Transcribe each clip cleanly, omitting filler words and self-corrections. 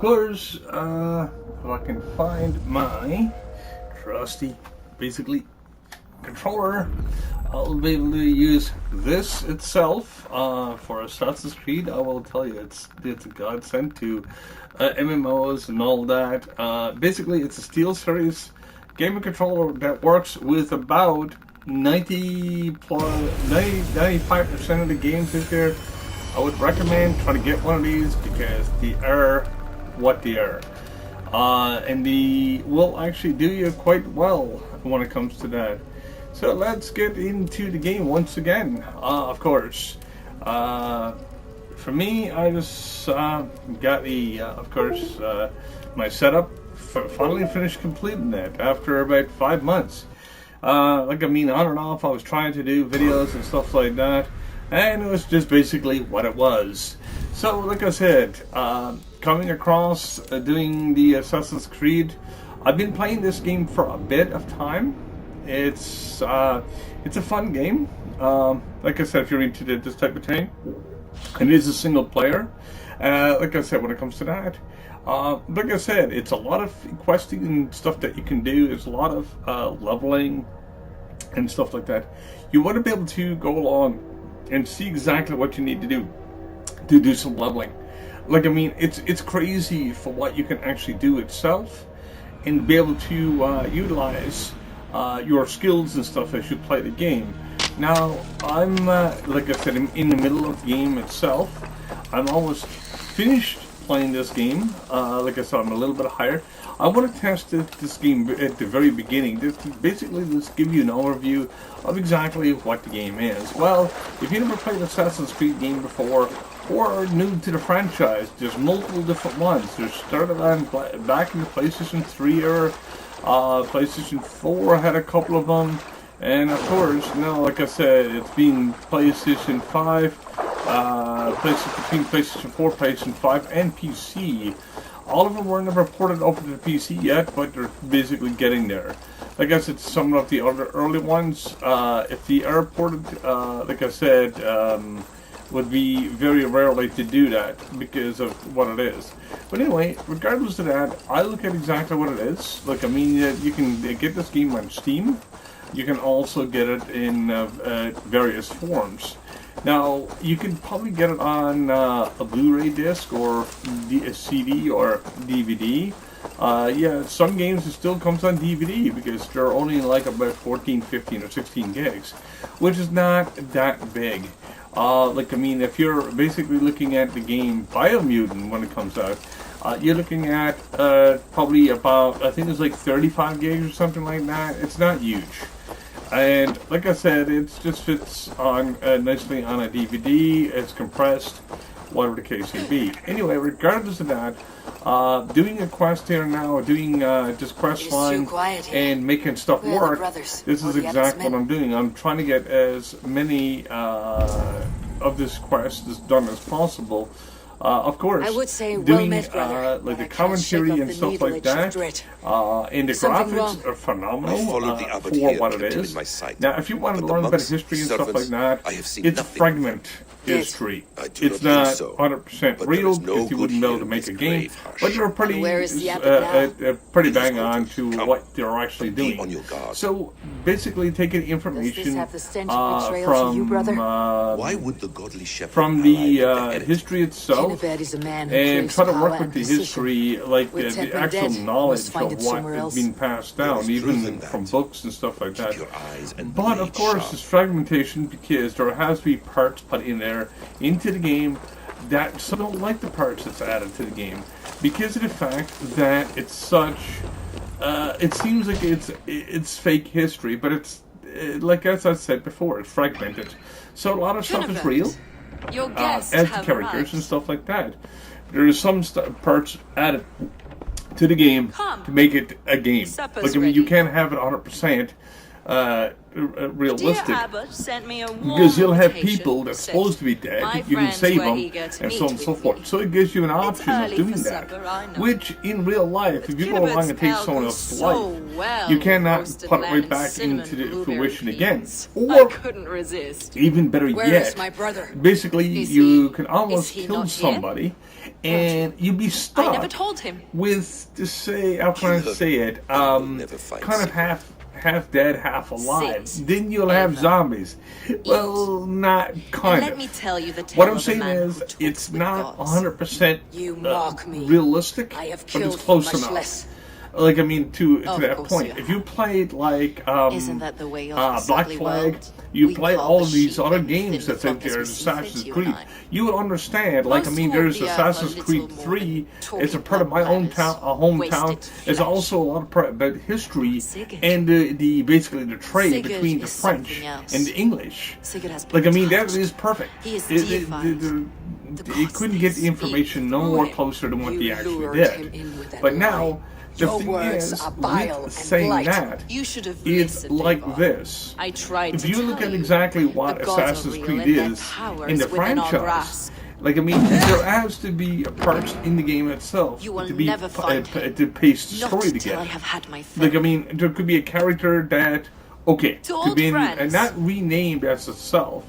course, if I can find my trusty, basically, controller, I'll be able to use this itself for Assassin's Creed. I will tell you, it's a godsend to MMOs and all that. Basically, it's a SteelSeries gaming controller that works with about 95% of the games in there. I would recommend trying to get one of these because they are what they are. And they will actually do you quite well when it comes to that. So let's get into the game once again. Of course, for me, I just got my setup. Finally finished completing that after about 5 months. On and off, I was trying to do videos and stuff like that, and it was just basically what it was. So, like I said, coming across doing the Assassin's Creed, I've been playing this game for a bit of time. It's a fun game. Like I said, if you're into this type of thing, it is a single player. Like I said, when it comes to that, like I said, it's a lot of questing and stuff that you can do. There's a lot of leveling and stuff like that. You want to be able to go along and see exactly what you need to do some leveling. It's crazy for what you can actually do itself and be able to utilize your skills and stuff as you play the game. Now, I'm, like I said, in the middle of the game itself. I'm almost finished playing this game. Like I said, I'm a little bit higher. I want to test this game at the very beginning. Just give you an overview of exactly what the game is. Well, if you never played an Assassin's Creed game before, or are new to the franchise, there's multiple different ones. There's started on back in the PlayStation 3 era. PlayStation 4 had a couple of them, and of course now, like I said, it's been PlayStation 5, between PlayStation 4, PlayStation 5, and PC. All of them were never ported over to the PC yet, but they're basically getting there. Like I said, some of the other early ones, if they are ported, like I said, would be very rarely to do that because of what it is. But anyway, regardless of that, I look at exactly what it is. You can get this game on Steam. You can also get it in various forms. Now, you can probably get it on a Blu-ray disc or a CD or DVD. Some games it still comes on DVD because they're only like about 14, 15, or 16 gigs, which is not that big. If you're basically looking at the game Biomutant when it comes out, you're looking at probably about, I think it's like 35 gigs or something like that. It's not huge. And like I said, it just fits on nicely on a DVD. It's compressed, whatever the case may be. Anyway, regardless of that, doing a quest here now, doing just quest line and making stuff work, this is exactly what I'm doing. I'm trying to get as many of this quest as done as possible. Of course, I would say doing brother, like the commentary and stuff like that, and the graphics are phenomenal for what it is. Now, if you want to learn about history and stuff like that, it's fragment history. It's not 100% real because you wouldn't be able to make a game, but they're pretty bang on to what they're actually doing. So basically, taking information from the history itself and try to work with the history, like the actual knowledge of what has been passed down, even from books and stuff like that. But of course, there's fragmentation because there has to be parts put in there into the game that some don't like the parts that's added to the game because of the fact that it's such. It seems like it's fake history, but it's like as I said before, it's fragmented. So a lot of stuff is real. As the characters and stuff like that. There is some parts added to the game to make it a game. You can't have it 100% realistic because you'll have people that's supposed to be dead. You can save them and so on and so forth. So it gives you an option of doing that. Which in real life, if you go along and take someone else's life, you cannot put it right back into the fruition again. Or even better yet, basically you can almost kill somebody and you'd be stuck. I never told him. With, to say, how can I say it, kind of half dead, half alive. Then you'll have zombies. Well, not kind of. Let me tell you the tale what I'm of a saying man is, who talks it's with not gods. 100% You mock me. realistic, I have but killed it's close for much enough. less. Like, I mean, to that course point. you If you played, like, Isn't that the way of Black this ugly Flag, world? you We play call all the of these sheep other and games thin that's out flock as there, we see Assassin's fit, you Creed, and I. you would understand, like, I Most mean, walk there's the earth Assassin's a Creed little more 3, than it's a part of my talking own planners, hometown. wasted There's flesh. also a lot of about history Sigurd. and the basically the trade Sigurd between the is French something else. and the English. Sigurd has Like, I been mean, that touched. is perfect. He is It deified. it couldn't get the information no more closer than what You they actually lured did. him in with that But lie. now, the Your thing words is, are vile with and saying blight. that, You should have it's listened, like Eivor. this. I tried If to you tell look at you. exactly what The gods are Assassin's real Creed and their is power in the is within our franchise, grasp. like, I mean, there has to be a part in the game itself You will to be never find him. to pace the Not story till together. I have had my fill. Like, I mean, there could be a character that, okay, To could old be friends. not renamed as itself,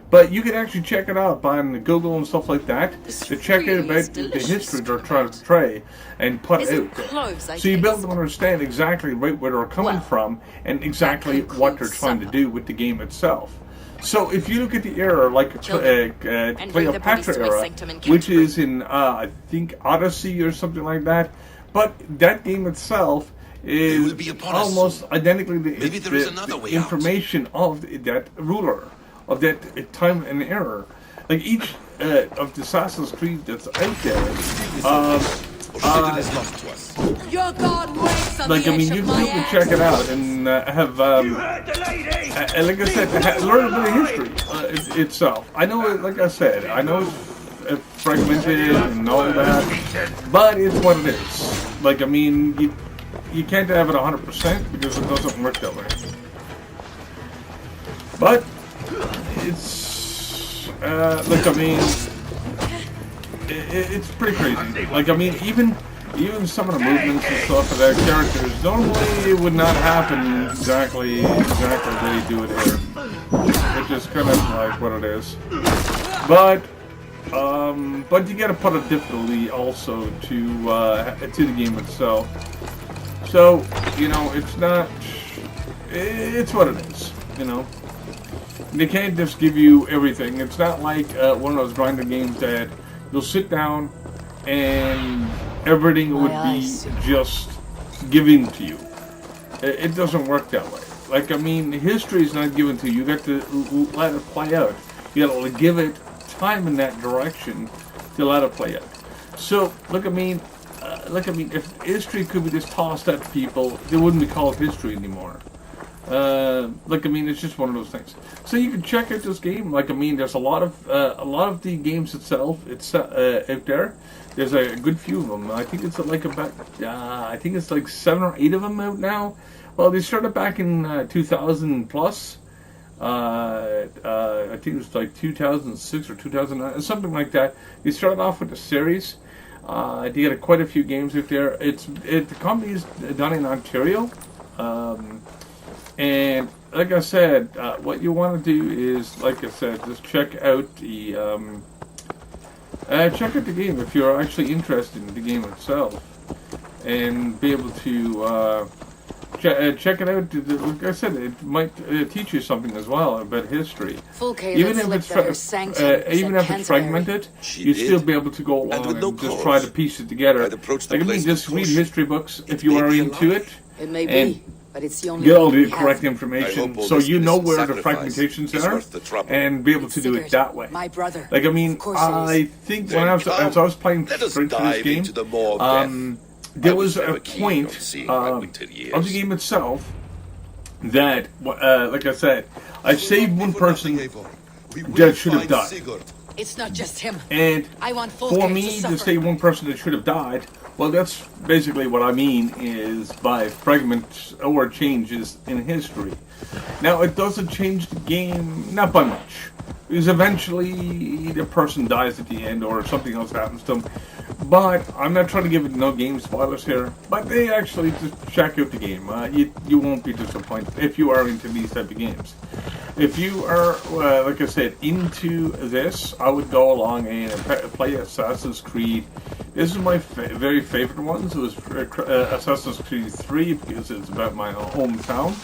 but you can actually check it out on Google and stuff like that This to check it really about is the delicious, history they're trying to portray and put Is out it there. cloves I So you be able taste? to understand exactly right where they're coming Well, from and exactly that what they're concludes trying to supper. do with the game itself. So if you look at the era, like Children, and bring the bodies Cleopatra to my era, sanctum in which Canterbury. is in I think Odyssey or something like that, but that game itself They will is be upon us almost soon. identically Maybe there is another way out. information of that ruler, of that time and era. Like each of the Assassin's Creed that's out there, Sigurd is lost to us. Your god waits on like the I mean, edge you of my can ass. check it out and have like I said, learn a bit of history itself. I know, like I said, I know it's fragmented and all that, but it's what it is. Like, I mean, you can't have it 100% because it doesn't work that way. But it's like, I mean, it's pretty crazy. Like, I mean, even some of the movements and stuff of their characters, normally it would not happen exactly the way they do it here. Which is kind of like what it is. But you gotta put a difficulty also to the game itself. So, you know, it's what it is, you know. They can't just give you everything. It's not like one of those grinder games that you'll sit down and everything would be just given to you. It doesn't work that way. Like, I mean, history is not given to you. You got to let it play out. You got to give it time in that direction to let it play out. So, look, I mean, if history could be just tossed at people, they wouldn't be called history anymore. Like, I mean, it's just one of those things. So you can check out this game. Like, I mean, there's a lot of the games itself. It's out there. There's a good few of them. I think it's like about, I think it's like 7 or 8 of them out now. Well, they started back in 2000 plus. I think it was like 2006 or 2009, something like that. They started off with a series. They got quite a few games out there. The company is done in Ontario. And like I said, what you want to do is, like I said, just check out the game if you're actually interested in the game itself, and be able to check it out. Like I said, it might teach you something as well about history. Even if it's fragmented, you still be able to go along and just try to piece it together. Like, I mean, just read history books if you are into it. It may And be, but it's the only get all way the we correct have. information so you know where the fragmentations are and be able to do it that way. My brother. Like, I mean, Of course it I is. think when as I was playing Let us straight through this dive game, into the maw of death. there I was was a never keen point on seeing my winter years. of the game itself that, like I said, I saved one person that should have died. It's not just him. And I want for Fulke me to to suffer. say one person that should have died, well, that's basically what I mean is by fragments or changes in history. Now, it doesn't change the game, not by much, because eventually the person dies at the end or something else happens to them. But I'm not trying to give it no game spoilers here, but they actually just check out the game. You won't be disappointed if you are into these type of games. if you are, like I said, into this, I would go along and play Assassin's Creed. This is my very favorite ones. It was Assassin's Creed 3 because it's about my hometown.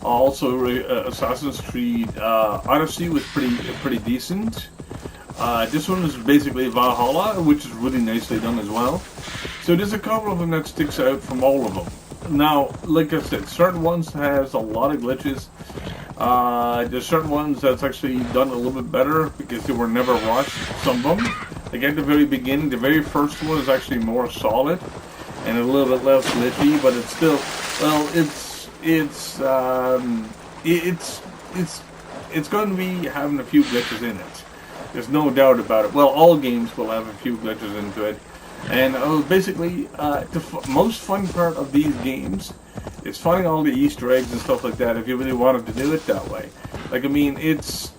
Also, Assassin's Creed Odyssey was pretty decent. This one is basically Valhalla, which is really nicely done as well. So there's a couple of them that sticks out from all of them. Now, like I said, certain ones has a lot of glitches. There's certain ones that's actually done a little bit better because they were never rushed. Some of them, like at the very beginning, the very first one is actually more solid and a little bit less glitchy, but it's still, well, it's going to be having a few glitches in it. There's no doubt about it. Well, all games will have a few glitches into it. And basically, the most fun part of these games is finding all the Easter eggs and stuff like that. If you really wanted to do it that way, like I mean, it's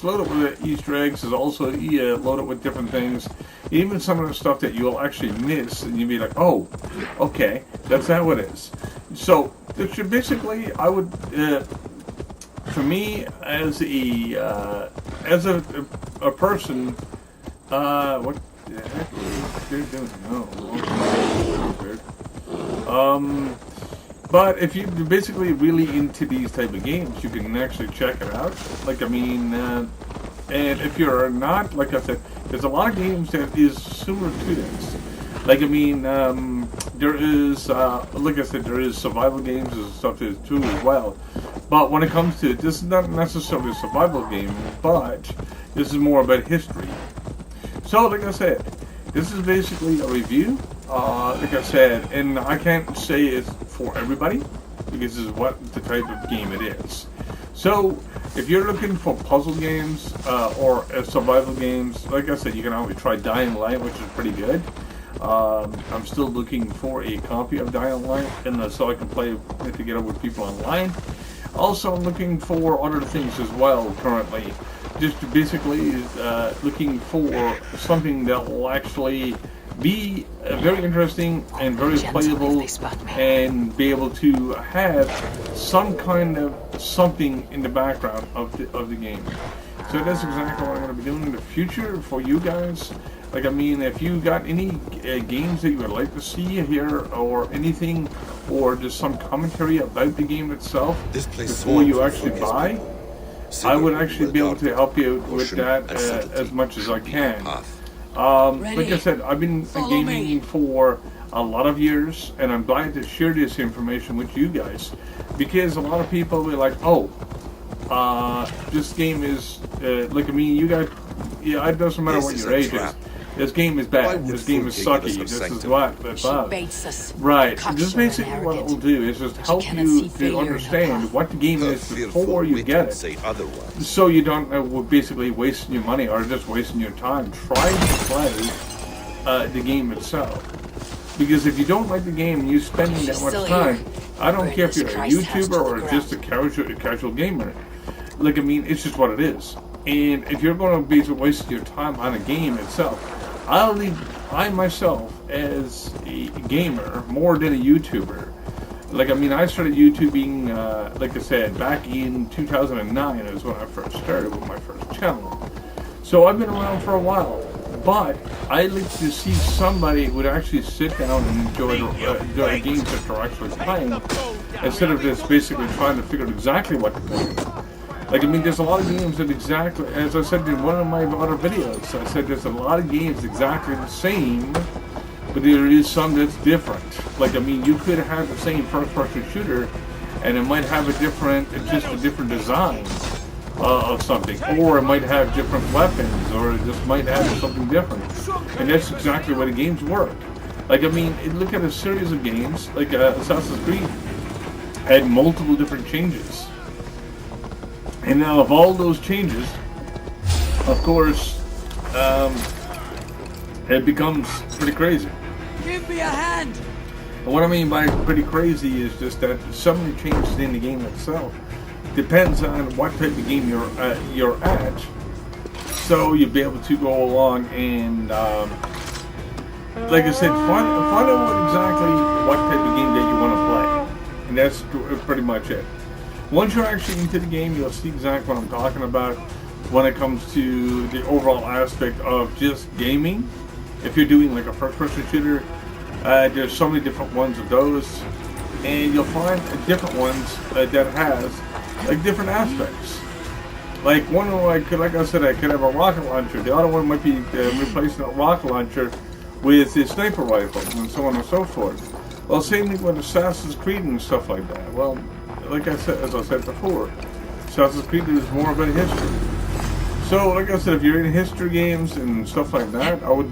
loaded with Easter eggs. It's also loaded with different things. Even some of the stuff that you'll actually miss, and you'll be like, "Oh, okay, that's how it is." So, basically, I would, for me, as a person, what the heck is they doing? No. But if you're basically really into these type of games, you can actually check it out. Like, I mean, and if you're not, like I said, there's a lot of games that is similar to this. Like, I mean, there is, like I said, there is survival games and stuff too as well. But when it comes to, this is not necessarily a survival game, but this is more about history. So, like I said, this is basically a review. Like I said, and I can't say it's for everybody because this is what the type of game it is. So, if you're looking for puzzle games or survival games, like I said, you can always try Dying Light, which is pretty good. I'm still looking for a copy of Dying Light, and so I can play it together with people online. Also, I'm looking for other things as well currently. Just basically looking for something that will actually be very interesting and very playable, and be able to have some kind of something in the background of the game. So that's exactly what I'm going to be doing in the future for you guys. Like, I mean, if you got any games that you would like to see here, or anything, or just some commentary about the game itself before you actually buy, I would actually be able to help you with that as much as I can. Like I said, I've been gaming for a lot of years, and I'm glad to share this information with you guys, because a lot of people will be like, oh, this game is, like, I mean, you got, yeah, it doesn't matter what your age is. This game is bad. This game is sucky. This is what. Right. Just basically what it will do is just help you to understand what the game is before you get it. So you don't basically wasting your money or just wasting your time. Try to play the game itself. Because if you don't like the game and you're spending that much time, I don't care if you're a YouTuber or just a casual gamer. Like, I mean, it's just what it is. And if you're going to be wasting your time on a game itself, I myself, as a gamer, more than a YouTuber. Like, I mean, I started YouTubing, like I said, back in 2009 is when I first started with my first channel. So I've been around for a while. But I like to see somebody who would actually sit down and enjoy the games that they're actually playing, instead of just basically trying to figure out exactly what to play. Like, I mean, there's a lot of games that exactly, as I said in one of my other videos, I said there's a lot of games exactly the same, but there is some that's different. Like, I mean, you could have the same first-person shooter, and it might have a different design of something, or it might have different weapons, or it just might have something different. And that's exactly why the games work. Like, I mean, look at a series of games, like Assassin's Creed had multiple different changes. And now, of all those changes, of course, it becomes pretty crazy. Give me a hand! And what I mean by pretty crazy is just that so many changes in the game itself. Depends on what type of game you're at. So you'll be able to go along and, like I said, find out exactly what type of game that you want to play. And that's pretty much it. Once you're actually into the game, you'll see exactly what I'm talking about when it comes to the overall aspect of just gaming. If you're doing like a first-person shooter, there's so many different ones of those, and you'll find different ones that has like different aspects. Like one, like I said, I could have a rocket launcher. The other one might be replacing a rocket launcher with a sniper rifle, and so on and so forth. Well, same thing with Assassin's Creed and stuff like that. Well, like I said, as I said before, Assassin's Creed is more about history. So, like I said, if you're in history games and stuff like that, I would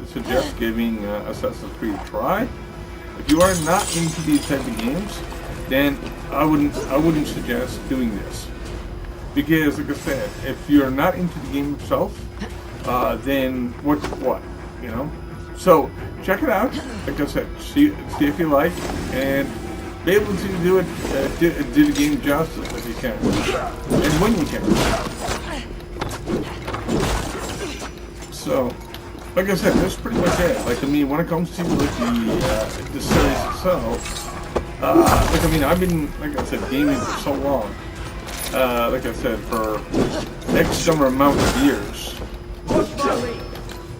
suggest giving Assassin's Creed a try. If you are not into these type of games, then I wouldn't suggest doing this. Because, like I said, if you're not into the game itself, then what, you know? So, check it out. Like I said, see if you like, and be able to do it, do the game justice if you can, and when you can. So, like I said, that's pretty much it. Like, I mean, when it comes to like the series itself, like I mean, I've been, like I said, gaming for so long. Like I said, for X number amount of years,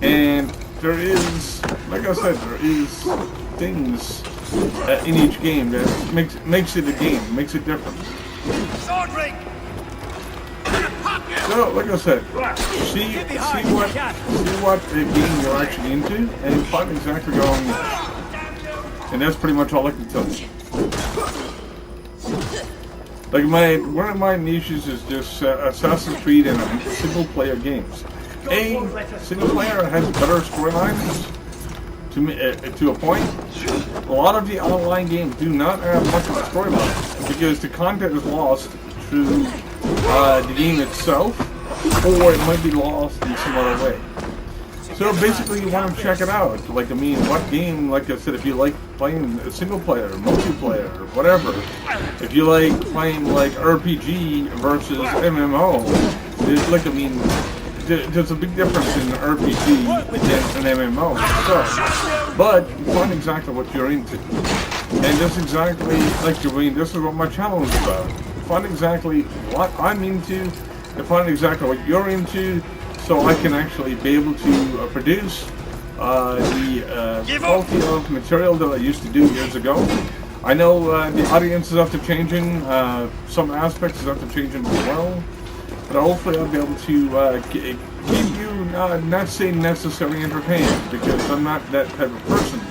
and there is, like I said, there is things in each game that makes it a game, makes it different. So, like I said, see what game you're actually into, and find exactly going on. And that's pretty much all I can tell you. Like one of my niches is just Assassin's Creed and single player games. Single player has better storylines to a point. A lot of the online games do not have much of a storyline because the content is lost through the game itself, or it might be lost in some other way. So basically, you want to check it out. Like, I mean, what game? Like I said, if you like playing a single player, multiplayer, whatever. If you like playing like RPG versus MMO, like I mean, there's a big difference in RPG and an MMO. So, but find exactly what you're into, and that's exactly like I mean, this is what my channel is about. Find exactly what I'm into, and find exactly what you're into, so I can actually be able to produce the quality of material that I used to do years ago. I know the audience is after changing, some aspects is after changing as well, but hopefully I'll be able to keep you, not saying necessarily entertained, because I'm not that type of person,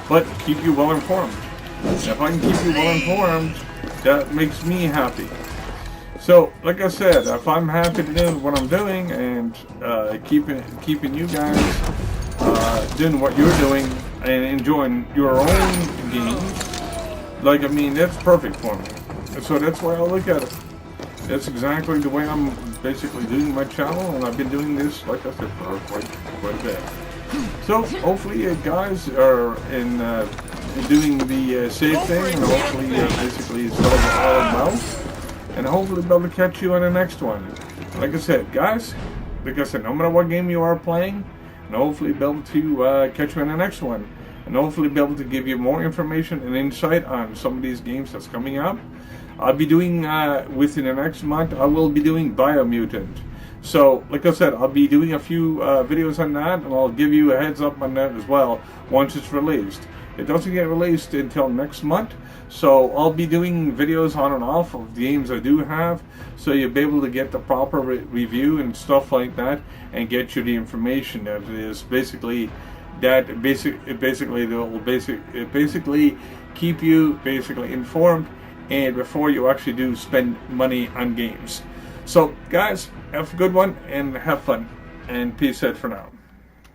but keep you well informed. If I can keep you well informed, that makes me happy. So, like I said, if I'm happy to do what I'm doing and keeping you guys doing what you're doing and enjoying your own games, like I mean, that's perfect for me. So that's why I look at it. That's exactly the way I'm basically doing my channel, and I've been doing this, like I said, for quite a bit. So hopefully you guys are in doing the safe thing, and hopefully basically it's all well. And hopefully be able to catch you on the next one. Like I said, guys, like I said, no matter what game you are playing, and hopefully be able to catch you on the next one. And hopefully be able to give you more information and insight on some of these games that's coming up. I'll be doing, within the next month, I will be doing Biomutant. So, like I said, I'll be doing a few videos on that, and I'll give you a heads up on that as well once it's released. It doesn't get released until next month, so I'll be doing videos on and off of the games I do have, so you'll be able to get the proper review and stuff like that, and get you the information that is basically keep you basically informed, and before you actually do spend money on games. So, guys, have a good one and have fun, and peace out for now.